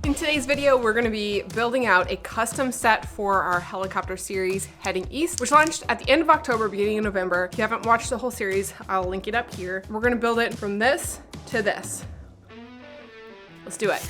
In today's video, we're gonna be building out a custom set for our helicopter series Heading East, which launched at the end of October, beginning of November. If you haven't watched the whole series, I'll link it up here. We're gonna build it from this to this. Let's do it.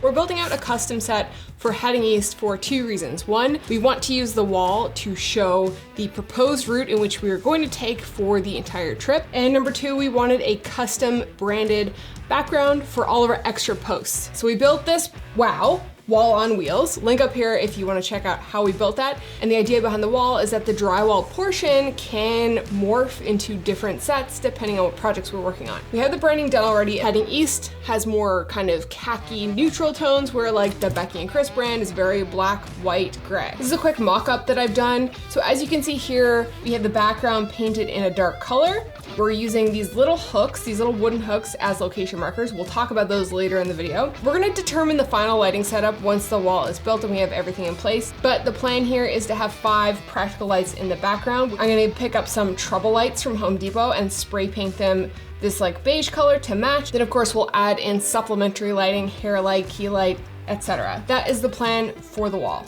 We're building out a custom set for Heading East for two reasons. One, we want to use the wall to show the proposed route in which we are going to take for the entire trip. And number two, we wanted a custom branded background for all of our extra posts. So we built this, wow, wall on wheels. Link up here if you want to check out how we built that. And the idea behind the wall is that the drywall portion can morph into different sets depending on what projects we're working on. We have the branding done already. Heading East has more kind of khaki neutral tones, where like the Becky and Chris brand is very black, white, gray. This is a quick mock-up that I've done. So as you can see here, we have the background painted in a dark color. We're using these little hooks, these little wooden hooks as location markers. We'll talk about those later in the video. We're gonna determine the final lighting setup once the wall is built and we have everything in place. But the plan here is to have 5 practical lights in the background. I'm gonna pick up some trouble lights from Home Depot and spray paint them this like beige color to match. Then of course we'll add in supplementary lighting, hair light, key light, etc. That is the plan for the wall.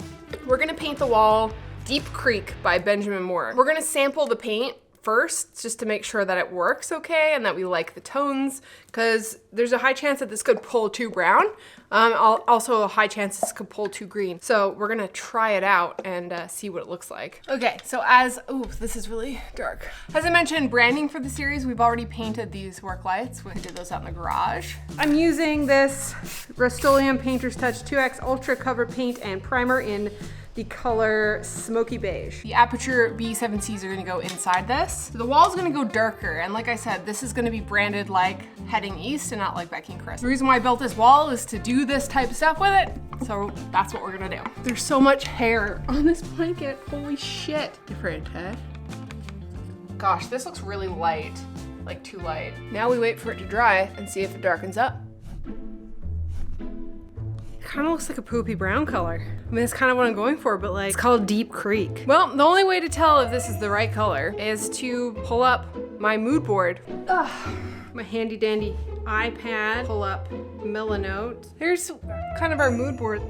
We're gonna paint the wall Deep Creek by Benjamin Moore. We're gonna sample the paint first, just to make sure that it works okay and that we like the tones, because there's a high chance that this could pull too brown. Also a high chance this could pull too green. So we're gonna try it out and see what it looks like. Okay, so ooh, this is really dark. As I mentioned, branding for the series, we've already painted these work lights. We did those out in the garage. I'm using this Rust-Oleum Painter's Touch 2X Ultra Cover Paint and Primer in the color Smoky Beige. The Aperture B7Cs are gonna go inside this. So the wall's gonna go darker, and like I said, this is gonna be branded like Heading East and not like Becky and Chris. The reason why I built this wall is to do this type of stuff with it, so that's what we're gonna do. There's so much hair on this blanket, holy shit. Different, huh? Gosh, this looks really light, like too light. Now we wait for it to dry and see if it darkens up. Kind of looks like a poopy brown color. I mean, that's kind of what I'm going for, but like, it's called Deep Creek. Well, the only way to tell if this is the right color is to pull up my mood board. Ugh, my handy dandy iPad, pull up Milanote. Here's kind of our mood board.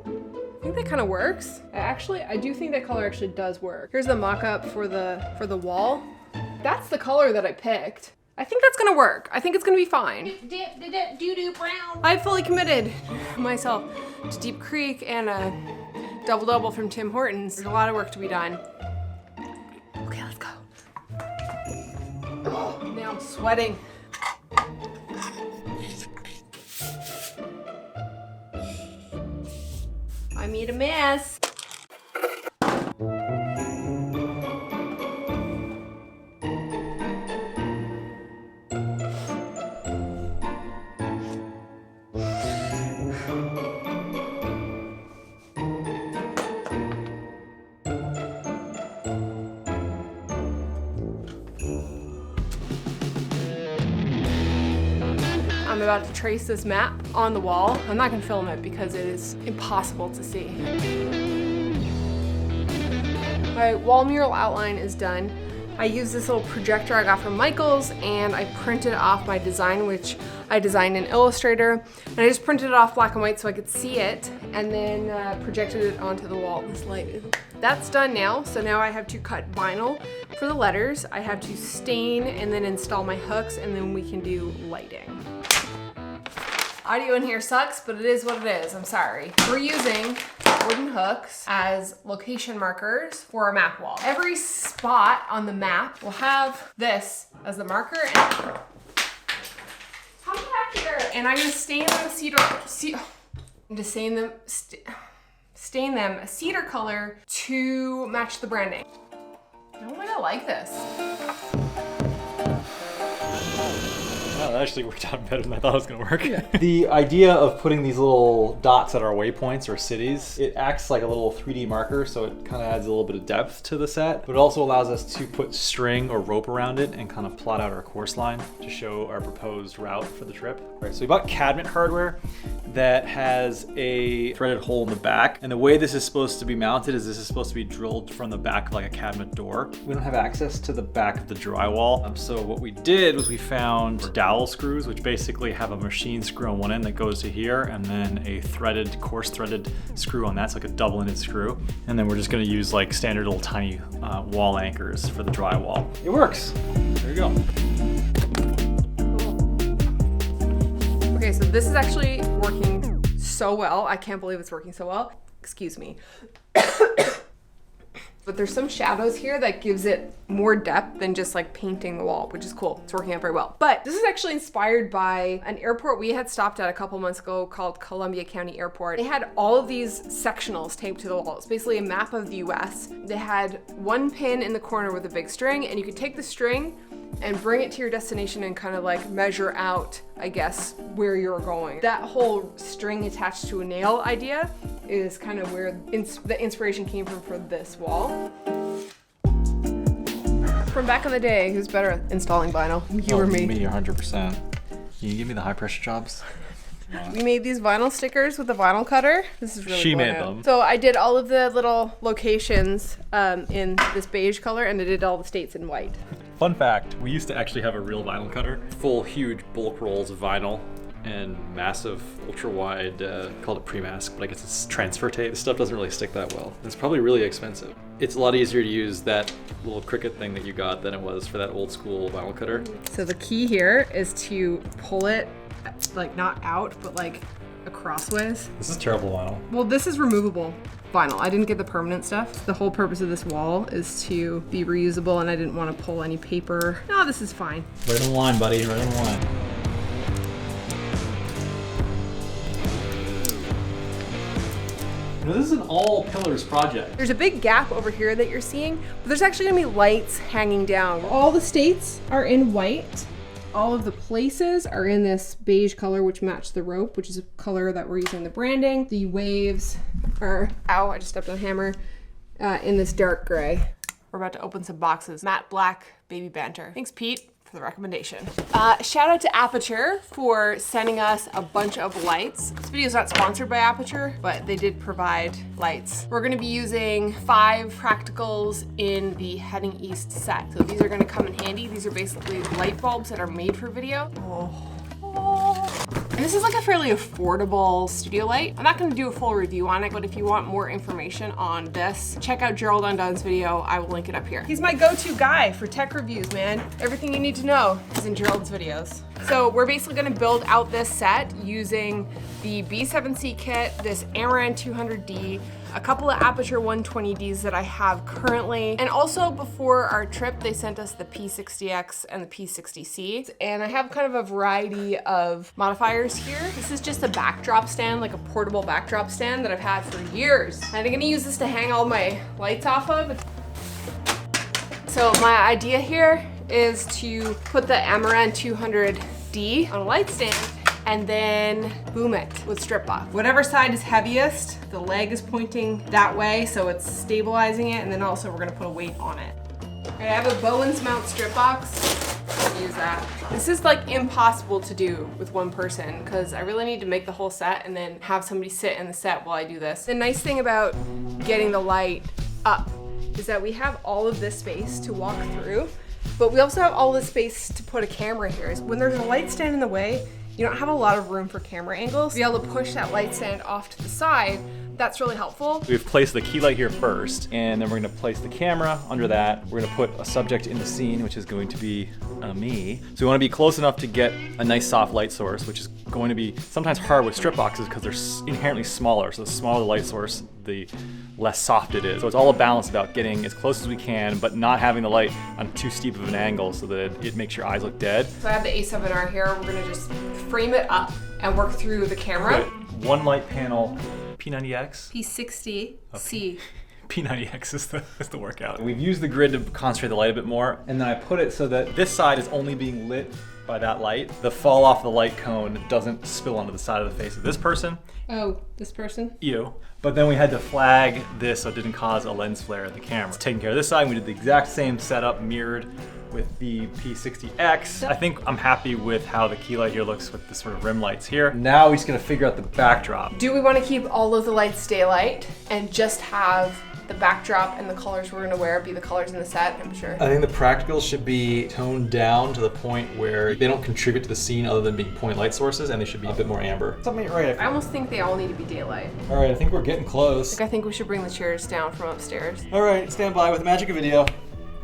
I think that kind of works. I do think that color actually does work. Here's the mock-up for the wall. That's the color that I picked. I think that's gonna work. I think it's gonna be fine. Doo-doo brown. I fully committed myself to Deep Creek and a double-double from Tim Hortons. There's a lot of work to be done. Okay, let's go. Oh, now I'm sweating. I made a mess. I'm about to trace this map on the wall. I'm not gonna film it because it is impossible to see. My wall mural outline is done. I used this little projector I got from Michaels, and I printed off my design, which I designed in Illustrator. And I just printed it off black and white so I could see it, and then projected it onto the wall. This light, that's done now. So now I have to cut vinyl for the letters. I have to stain and then install my hooks, and then we can do lighting. Audio in here sucks, but it is what it is. I'm sorry. We're using wooden hooks as location markers for our map wall. Every spot on the map will have this as the marker. And come back here. And I'm gonna stain them stain them a cedar color to match the branding. I don't think I like this. Oh, that actually worked out better than I thought it was gonna work. Yeah. The idea of putting these little dots at our waypoints or cities, it acts like a little 3D marker, so it kind of adds a little bit of depth to the set, but it also allows us to put string or rope around it and kind of plot out our course line to show our proposed route for the trip. All right, so we bought cabinet hardware that has a threaded hole in the back, and the way this is supposed to be mounted is this is supposed to be drilled from the back of like a cabinet door. We don't have access to the back of the drywall, so what we did was we found dowel dowel screws, which basically have a machine screw on one end that goes to here, and then a threaded, coarse threaded screw on that, so like a double-ended screw. And then we're just gonna use like standard little tiny wall anchors for the drywall. It works. There you go. Cool. Okay, so this is actually working so well. I can't believe it's working so well. Excuse me. But there's some shadows here that gives it more depth than just like painting the wall, which is cool. It's working out very well. But this is actually inspired by an airport we had stopped at a couple months ago called Columbia County Airport. They had all of these sectionals taped to the wall. It's basically a map of the US. They had one pin in the corner with a big string, and you could take the string and bring it to your destination and kind of like measure out, I guess, where you're going. That whole string attached to a nail idea is kind of where the inspiration came from for this wall. From back in the day, who's better at installing vinyl? You or me? Me, 100%. Can you give me the high pressure jobs? We made these vinyl stickers with a vinyl cutter. This is really She made out. them. So I did all of the little locations in this beige color, and I did all the states in white. Fun fact, we used to actually have a real vinyl cutter. Full, huge bulk rolls of vinyl and massive, ultra-wide, called it pre-mask, but I guess it's transfer tape. This stuff doesn't really stick that well. It's probably really expensive. It's a lot easier to use that little Cricut thing that you got than it was for that old school vinyl cutter. So the key here is to pull it, like not out, but like crossways. This is terrible vinyl. Well, this is removable vinyl. I didn't get the permanent stuff. The whole purpose of this wall is to be reusable, and I didn't want to pull any paper. No, this is fine. Right on the line, buddy, right on the line. Now, this is an all pillars project. There's a big gap over here that you're seeing, but there's actually gonna be lights hanging down. All the states are in white. All of the places are in this beige color, which match the rope, which is a color that we're using in the branding. The waves are, ow, I just stepped on a hammer, in this dark gray. We're about to open some boxes. Matte black, baby banter. Thanks, Pete, for the recommendation. Shout out to Aperture for sending us a bunch of lights. This video is not sponsored by Aperture, but they did provide lights. We're gonna be using 5 practicals in the Heading East set. So these are gonna come in handy. These are basically light bulbs that are made for video. And this is like a fairly affordable studio light. I'm not gonna do a full review on it, but if you want more information on this, check out Gerald Undone's video. I will link it up here. He's my go-to guy for tech reviews, man. Everything you need to know is in Gerald's videos. So we're basically gonna build out this set using the B7C kit, this Amaran 200D, a couple of Aperture 120Ds that I have currently. And also before our trip, they sent us the P60X and the P60C. And I have kind of a variety of modifiers here. This is just a backdrop stand, like a portable backdrop stand that I've had for years. And I'm gonna use this to hang all my lights off of. So my idea here is to put the Amaran 200D on a light stand and then boom it with strip box. Whatever side is heaviest, the leg is pointing that way, so it's stabilizing it, and then also we're gonna put a weight on it. I have a Bowens mount strip box. Use that. This is like impossible to do with one person because I really need to make the whole set and then have somebody sit in the set while I do this. The nice thing about getting the light up is that we have all of this space to walk through, but we also have all this space to put a camera here. When there's a light stand in the way, you don't have a lot of room for camera angles. To be able to push that light stand off to the side, that's really helpful. We've placed the key light here first, and then we're gonna place the camera under that. We're gonna put a subject in the scene, which is going to be me. So we wanna be close enough to get a nice soft light source, which is going to be sometimes hard with strip boxes because they're inherently smaller. So the smaller the light source, the less soft it is. So it's all a balance about getting as close as we can, but not having the light on too steep of an angle so that it makes your eyes look dead. So I have the A7R here. We're gonna just frame it up and work through the camera. Put one light panel, P90X? P60C. Okay. P90X is the workout. We've used the grid to concentrate the light a bit more, and then I put it so that this side is only being lit by that light. The fall off the light cone doesn't spill onto the side of the face of this person. Oh, this person? You. But then we had to flag this so it didn't cause a lens flare in the camera. It's taking care of this side. We did the exact same setup mirrored with the P60X. I think I'm happy with how the key light here looks with the sort of rim lights here. Now we're just gonna figure out the backdrop. Do we want to keep all of the lights daylight and just have the backdrop and the colors we're gonna wear be the colors in the set, I'm sure. I think the practicals should be toned down to the point where they don't contribute to the scene other than being point light sources, and they should be a bit more amber. Something right. I almost think they all need to be daylight. All right, I think we're getting close. Like, I think we should bring the chairs down from upstairs. All right, stand by with the magic of video.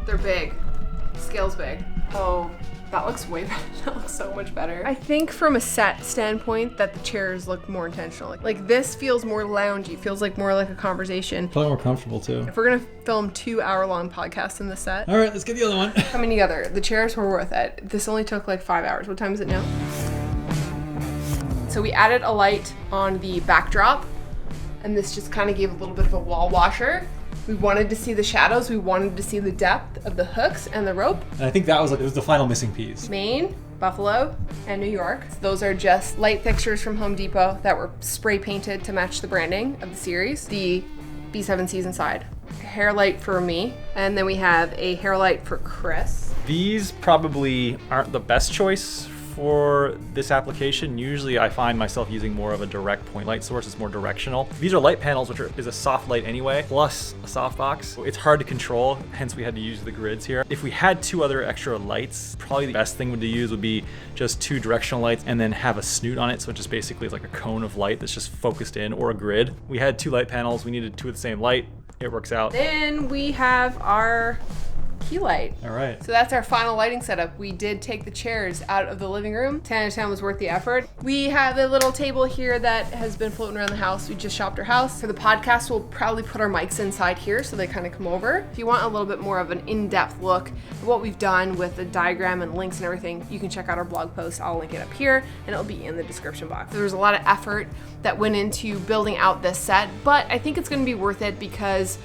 They're big. Scale's big. Oh, that looks way better. That looks so much better. I think from a set standpoint that the chairs look more intentional. Like this feels more loungy, feels like more like a conversation. Probably more comfortable too. If we're gonna film 2-hour-long podcasts in the set. All right, let's get the other one. Coming together. The chairs were worth it. This only took like 5 hours. What time is it now? So we added a light on the backdrop, and this just kind of gave a little bit of a wall washer. We wanted to see the shadows, we wanted to see the depth of the hooks and the rope. And I think that was the final missing piece. Maine, Buffalo, and New York. So those are just light fixtures from Home Depot that were spray painted to match the branding of the series. The B7Cs inside. A hair light for me, and then we have a hair light for Chris. These probably aren't the best choice for this application. Usually I find myself using more of a direct point light source. It's more directional. These are light panels, which is a soft light anyway, plus a softbox. It's hard to control, hence we had to use the grids here. If we had 2 other extra lights, probably the best thing to use would be just 2 directional lights and then have a snoot on it. So it just basically is like a cone of light that's just focused in, or a grid. We had 2 light panels. We needed 2 of the same light. It works out. Then we have our key light. All right. So that's our final lighting setup. We did take the chairs out of the living room. 10 out of 10 was worth the effort. We have a little table here that has been floating around the house. We just shopped our house. For the podcast, we'll probably put our mics inside here so they kind of come over. If you want a little bit more of an in-depth look at what we've done with the diagram and links and everything, you can check out our blog post. I'll link it up here and it'll be in the description box. There was a lot of effort that went into building out this set, but I think it's gonna be worth it because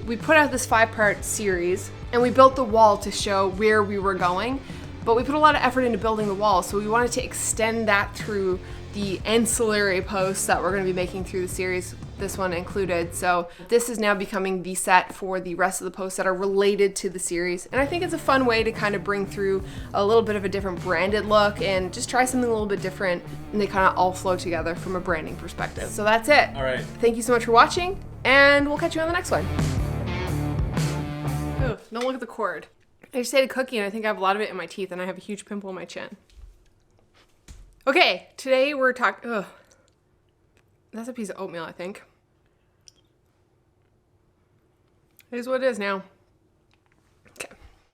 we put out this 5-part series and we built the wall to show where we were going, but we put a lot of effort into building the wall, so we wanted to extend that through the ancillary posts that we're going to be making through the series, this one included. So this is now becoming the set for the rest of the posts that are related to the series, and I think it's a fun way to kind of bring through a little bit of a different branded look and just try something a little bit different, and they kind of all flow together from a branding perspective. So that's it. All right. Thank you so much for watching, and we'll catch you on the next one. Oh, don't look at the cord. I just ate a cookie and I think I have a lot of it in my teeth and I have a huge pimple in my chin. Okay, today we're talking, ugh. That's a piece of oatmeal, I think. It is what it is now.